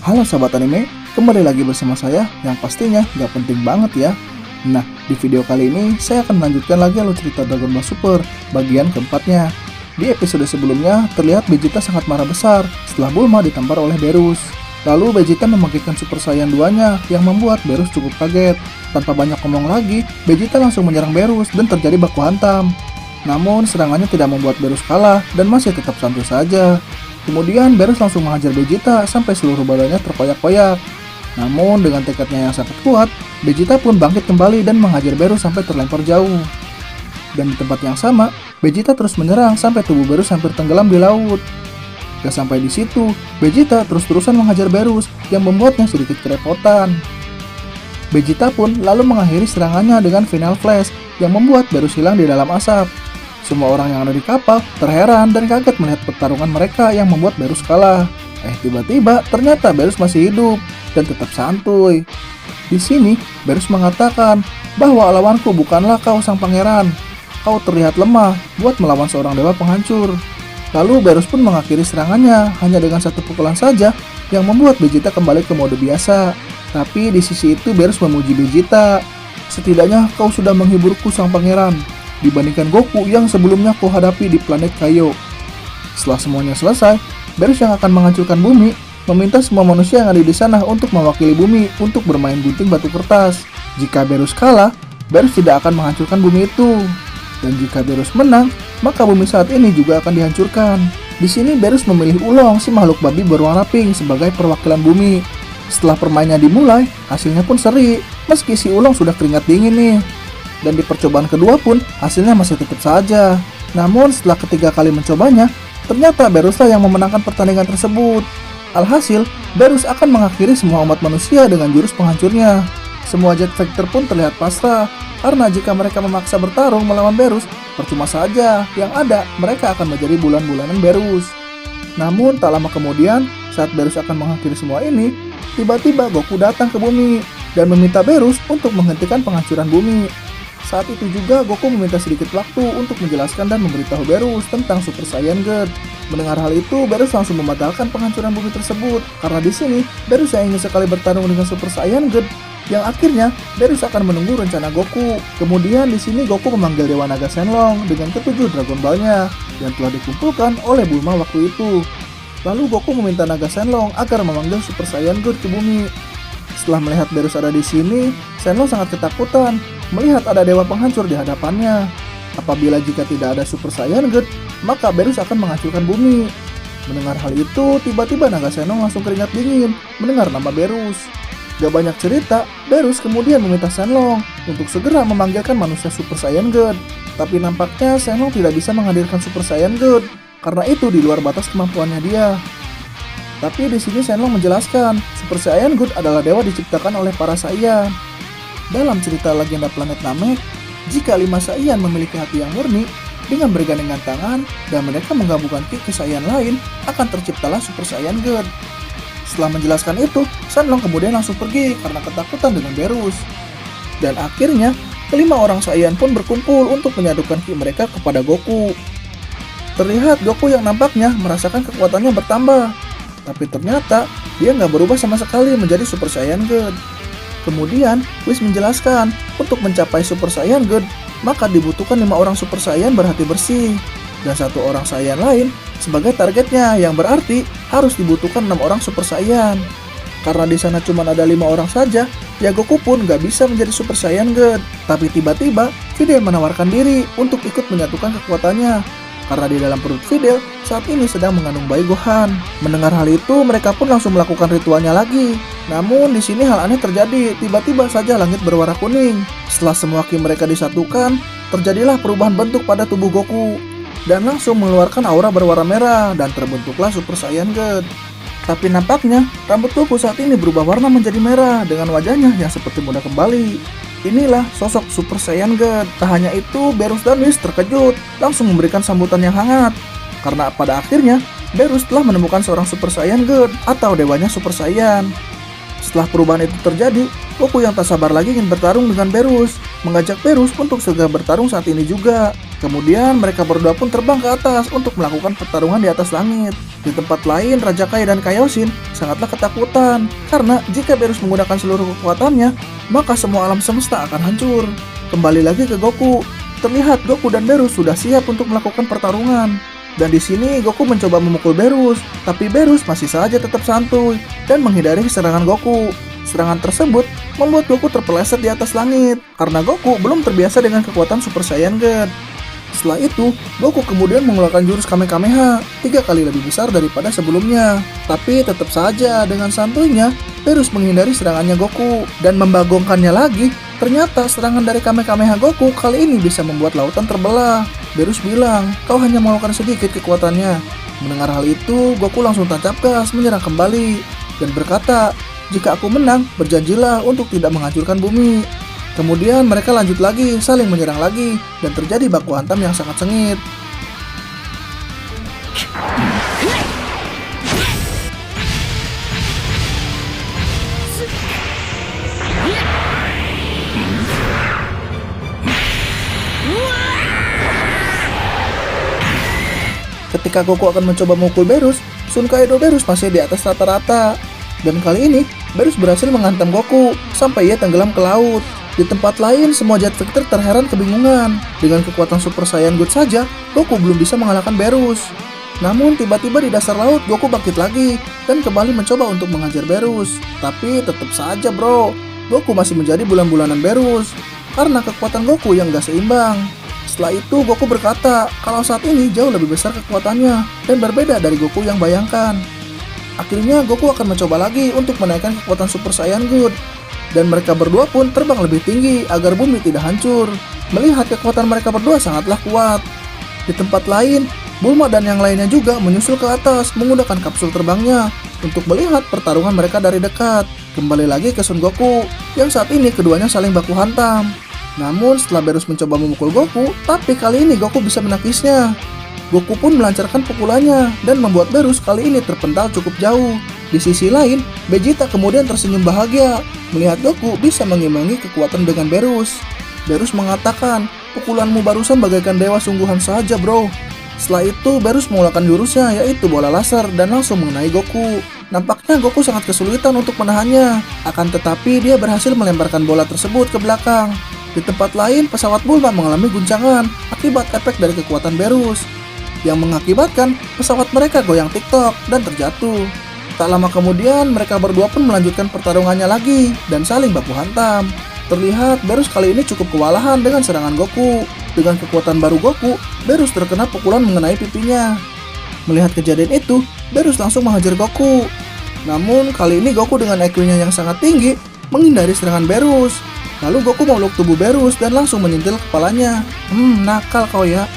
Halo sahabat anime, kembali lagi bersama saya yang pastinya gak penting banget ya. Nah, di video kali ini saya akan melanjutkan lagi alur cerita Dragon Ball Super bagian keempatnya. Di episode sebelumnya terlihat Vegeta sangat marah besar setelah Bulma ditampar oleh Beerus. Lalu Vegeta membangkitkan Super Saiyan 2-nya yang membuat Beerus cukup kaget. Tanpa banyak ngomong lagi, Vegeta langsung menyerang Beerus dan terjadi baku hantam. Namun serangannya tidak membuat Beerus kalah dan masih tetap santai saja. Kemudian Beerus langsung menghajar Vegeta sampai seluruh badannya terkoyak-koyak. Namun dengan tekadnya yang sangat kuat, Vegeta pun bangkit kembali dan menghajar Beerus sampai terlempar jauh. Dan di tempat yang sama, Vegeta terus menyerang sampai tubuh Beerus hampir tenggelam di laut. Gak sampai di situ, Vegeta terus-terusan menghajar Beerus yang membuatnya sedikit kerepotan. Vegeta pun lalu mengakhiri serangannya dengan Final Flash yang membuat Beerus hilang di dalam asap. Semua orang yang ada di kapal terheran dan kaget melihat pertarungan mereka yang membuat Beerus kalah. Tiba-tiba ternyata Beerus masih hidup dan tetap santuy. Di sini Beerus mengatakan bahwa lawanku bukanlah kau sang pangeran. Kau terlihat lemah buat melawan seorang dewa penghancur. Lalu Beerus pun mengakhiri serangannya hanya dengan satu pukulan saja yang membuat Vegeta kembali ke mode biasa. Tapi di sisi itu Beerus memuji Vegeta. Setidaknya kau sudah menghiburku sang pangeran dibandingkan Goku yang sebelumnya kau hadapi di planet Kaio. Setelah semuanya selesai, Beerus yang akan menghancurkan bumi meminta semua manusia yang ada di sana untuk mewakili bumi untuk bermain gunting batu kertas. Jika Beerus kalah, Beerus tidak akan menghancurkan bumi itu. Dan jika Beerus menang, maka bumi saat ini juga akan dihancurkan. Di sini Beerus memilih Ulong, si makhluk babi berwarna pink, sebagai perwakilan bumi. Setelah permainnya dimulai, hasilnya pun seri, meski si Ulong sudah keringat dingin nih. Dan di percobaan kedua pun hasilnya masih tetap saja. Namun setelah ketiga kali mencobanya, ternyata Beeruslah yang memenangkan pertandingan tersebut. Alhasil, Beerus akan mengakhiri semua umat manusia dengan jurus penghancurnya. Semua Jet Factor pun terlihat pasrah, karena jika mereka memaksa bertarung melawan Beerus, percuma saja. Yang ada, mereka akan menjadi bulan-bulanan Beerus. Namun tak lama kemudian, saat Beerus akan mengakhiri semua ini, tiba-tiba Goku datang ke bumi dan meminta Beerus untuk menghentikan penghancuran bumi. Saat itu juga Goku meminta sedikit waktu untuk menjelaskan dan memberitahu Beerus tentang Super Saiyan God. Mendengar hal itu, Beerus langsung membatalkan penghancuran bumi tersebut karena di sini Beerus yang ingin sekali bertarung dengan Super Saiyan God. Yang akhirnya Beerus akan menunggu rencana Goku. Kemudian di sini Goku memanggil Dewa Naga Shenlong dengan ketujuh Dragon Ball-nya yang telah dikumpulkan oleh Bulma waktu itu. Lalu Goku meminta Naga Shenlong agar memanggil Super Saiyan God ke bumi. Setelah melihat Beerus ada di sini, Shenlong sangat ketakutan melihat ada dewa penghancur di hadapannya. Apabila jika tidak ada Super Saiyan God, maka Beerus akan menghancurkan bumi. Mendengar hal itu, tiba-tiba Naga Shenlong langsung keringat dingin mendengar nama Beerus. Gak banyak cerita, Beerus kemudian meminta Shenlong untuk segera memanggilkan manusia Super Saiyan God. Tapi nampaknya Shenlong tidak bisa menghadirkan Super Saiyan God karena itu di luar batas kemampuannya dia. Tapi di sini Shenlong menjelaskan, Super Saiyan God adalah dewa diciptakan oleh para Saiyan. Dalam cerita legenda planet Namek, jika 5 Saiyan memiliki hati yang murni, dengan bergandengan tangan dan mereka menggabungkan ki ke Saiyan lain, akan terciptalah Super Saiyan God. Setelah menjelaskan itu, Shenlong kemudian langsung pergi karena ketakutan dengan Beerus. Dan akhirnya, kelima orang Saiyan pun berkumpul untuk menyatukan ki mereka kepada Goku. Terlihat Goku yang nampaknya merasakan kekuatannya bertambah, tapi ternyata dia nggak berubah sama sekali menjadi Super Saiyan God. Kemudian, Whis menjelaskan, untuk mencapai Super Saiyan God, maka dibutuhkan 5 orang Super Saiyan berhati bersih, dan 1 orang Saiyan lain sebagai targetnya, yang berarti harus dibutuhkan 6 orang Super Saiyan. Karena di sana cuma ada 5 orang saja, ya Goku pun gak bisa menjadi Super Saiyan God. Tapi tiba-tiba, Videl menawarkan diri untuk ikut menyatukan kekuatannya. Karena di dalam perut Videl saat ini sedang mengandung bayi Gohan. Mendengar hal itu, mereka pun langsung melakukan ritualnya lagi. Namun di sini hal aneh terjadi, tiba-tiba saja langit berwarna kuning. Setelah semua ki mereka disatukan, terjadilah perubahan bentuk pada tubuh Goku dan langsung mengeluarkan aura berwarna merah dan terbentuklah Super Saiyan God. Tapi nampaknya rambut Goku saat ini berubah warna menjadi merah dengan wajahnya yang seperti muda kembali. Inilah sosok Super Saiyan God. Tak hanya itu, Beerus dan Whis terkejut, langsung memberikan sambutan yang hangat. Karena pada akhirnya, Beerus telah menemukan seorang Super Saiyan God atau dewanya Super Saiyan. Setelah perubahan itu terjadi, Goku yang tak sabar lagi ingin bertarung dengan Beerus, mengajak Beerus untuk segera bertarung saat ini juga. Kemudian mereka berdua pun terbang ke atas untuk melakukan pertarungan di atas langit. Di tempat lain, Raja Kai dan Kaioshin sangatlah ketakutan karena jika Beerus menggunakan seluruh kekuatannya, maka semua alam semesta akan hancur. Kembali lagi ke Goku. Terlihat Goku dan Beerus sudah siap untuk melakukan pertarungan. Dan di sini Goku mencoba memukul Beerus, tapi Beerus masih saja tetap santuy dan menghindari serangan Goku. Serangan tersebut membuat Goku terpeleset di atas langit karena Goku belum terbiasa dengan kekuatan Super Saiyan God. Setelah itu, Goku kemudian mengeluarkan jurus Kamehameha 3 kali lebih besar daripada sebelumnya. Tapi tetap saja dengan santuynya, Beerus menghindari serangannya Goku dan membagongkannya lagi. Ternyata serangan dari Kamehameha Goku kali ini bisa membuat lautan terbelah. Beerus bilang, kau hanya mengeluarkan sedikit kekuatannya. Mendengar hal itu, Goku langsung tancap gas menyerang kembali dan berkata, jika aku menang, berjanjilah untuk tidak menghancurkan bumi. Kemudian mereka lanjut lagi, saling menyerang lagi, dan terjadi baku hantam yang sangat sengit. Ketika Goku akan mencoba memukul Beerus, Sun Kaido Beerus masih di atas rata-rata. Dan kali ini, Beerus berhasil menghantam Goku sampai ia tenggelam ke laut. Di tempat lain, semua Jet Fighter terheran kebingungan. Dengan kekuatan Super Saiyan God saja, Goku belum bisa mengalahkan Beerus. Namun tiba-tiba di dasar laut, Goku bangkit lagi dan kembali mencoba untuk menghajar Beerus. Tapi tetap saja bro, Goku masih menjadi bulan-bulanan Beerus karena kekuatan Goku yang gak seimbang. Setelah itu Goku berkata kalau saat ini jauh lebih besar kekuatannya dan berbeda dari Goku yang bayangkan. Akhirnya Goku akan mencoba lagi untuk menaikkan kekuatan Super Saiyan God. Dan mereka berdua pun terbang lebih tinggi agar bumi tidak hancur. Melihat kekuatan mereka berdua sangatlah kuat. Di tempat lain, Bulma dan yang lainnya juga menyusul ke atas menggunakan kapsul terbangnya untuk melihat pertarungan mereka dari dekat. Kembali lagi ke Son Goku, yang saat ini keduanya saling baku hantam. Namun setelah Beerus mencoba memukul Goku, tapi kali ini Goku bisa menakisnya. Goku pun melancarkan pukulannya dan membuat Beerus kali ini terpental cukup jauh. Di sisi lain, Vegeta kemudian tersenyum bahagia melihat Goku bisa mengimbangi kekuatan dengan Beerus. Beerus mengatakan, pukulanmu barusan bagaikan dewa sungguhan saja bro. Setelah itu Beerus mengeluarkan jurusnya yaitu bola laser dan langsung mengenai Goku. Nampaknya Goku sangat kesulitan untuk menahannya. Akan tetapi dia berhasil melemparkan bola tersebut ke belakang. Di tempat lain, pesawat Bulma mengalami guncangan akibat efek dari kekuatan Beerus yang mengakibatkan pesawat mereka goyang tiktok dan terjatuh. Tak lama kemudian, mereka berdua pun melanjutkan pertarungannya lagi dan saling baku hantam. Terlihat Beerus kali ini cukup kewalahan dengan serangan Goku. Dengan kekuatan baru Goku, Beerus terkena pukulan mengenai pipinya. Melihat kejadian itu, Beerus langsung menghajar Goku. Namun kali ini Goku dengan IQ-nya yang sangat tinggi menghindari serangan Beerus. Lalu Goku memeluk tubuh Beerus dan langsung menyentil kepalanya. Nakal kau ya.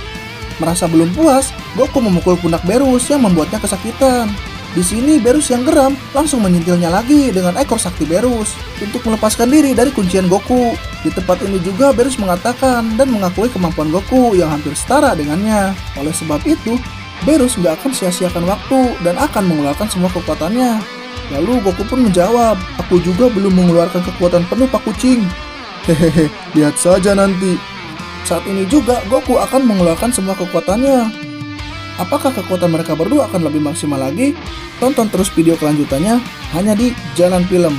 Merasa belum puas, Goku memukul pundak Beerus yang membuatnya kesakitan. Di sini Beerus yang geram langsung menyentilnya lagi dengan ekor sakti Beerus untuk melepaskan diri dari kuncian Goku. Di tempat ini juga Beerus mengatakan dan mengakui kemampuan Goku yang hampir setara dengannya. Oleh sebab itu, Beerus nggak akan sia-siakan waktu dan akan mengeluarkan semua kekuatannya. Lalu Goku pun menjawab, aku juga belum mengeluarkan kekuatan penuh Pak Kucing. Hehehe, lihat saja nanti. Saat ini juga Goku akan mengeluarkan semua kekuatannya. Apakah kekuatan mereka berdua akan lebih maksimal lagi? Tonton terus video kelanjutannya hanya di Jalan Film.